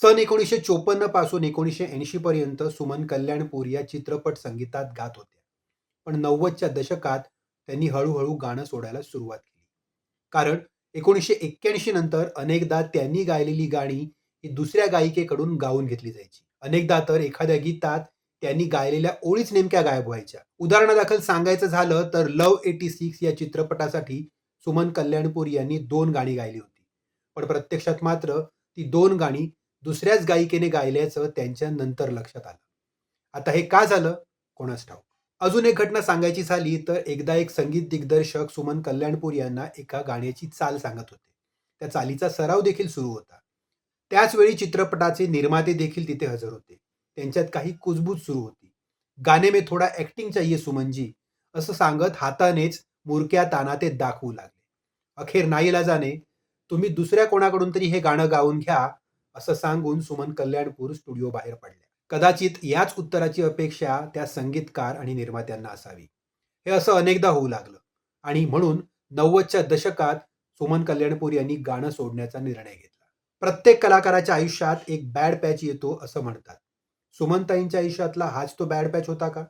सन 1954 पासून 1980 पर्यंत सुमन कल्याणपूर या चित्रपट संगीतात गात होत्या. पण 90च्या दशकात त्यांनी हळू-हळू गाणं सोडायला सुरुवात केली. कारण 1981 नंतर अनेकदा त्यांनी गायलेली गाणी ही दुसऱ्या गायिकेकडून गाऊन घेतली जायची. अनेकदा तर एखाद्या गीतात त्यांनी गायलेल्या ओळीच नेमक्या गायब व्हायच्या. उदाहरणादाखल सांगायचं झालं तर लव्ह 86 या चित्रपटासाठी सुमन कल्याणपूर यांनी 2 गाणी गायली होती. पण प्रत्यक्षात मात्र ती 2 गाणी दुसऱ्याच गायिकेने गायल्याचं त्यांच्या नंतर लक्षात आलं. आता हे का झालं? कोणास ठाऊक. अजून एक घटना सांगायची झाली तर एकदा एक संगीत दिग्दर्शक सुमन कल्याणपूर यांना एका गाण्याची चाल सांगत होते. त्या चालीचा सराव देखील सुरू होता. त्याच वेळी चित्रपटाचे निर्माते देखील तिथे हजर होते. त्यांच्यात काही कुजबूज सुरू होती. गाणे में थोडा एक्टिंग चाहिए सुमनजी असं सांगत हातानेच मुरक्या ताना ते दाखवू लागले. अखेर नाईलाजाने तुम्ही दुसऱ्या कोणाकडून तरी हे गाणं गाऊन घ्या असं सांगून सुमन कल्याणपूर स्टुडिओ बाहेर पडल्या. कदाचित याच उत्तराची अपेक्षा त्या संगीतकार आणि निर्मात्यांना असावी. हे असं अनेकदा होऊ लागलं आणि म्हणून 90च्या दशकात सुमन कल्याणपूर यांनी गाणं सोडण्याचा निर्णय घेतला. प्रत्येक कलाकाराच्या आयुष्यात एक बॅड पॅच येतो असं म्हणतात. सुमनताईंच्या आयुष्यातला हाच तो बॅड पॅच होता का?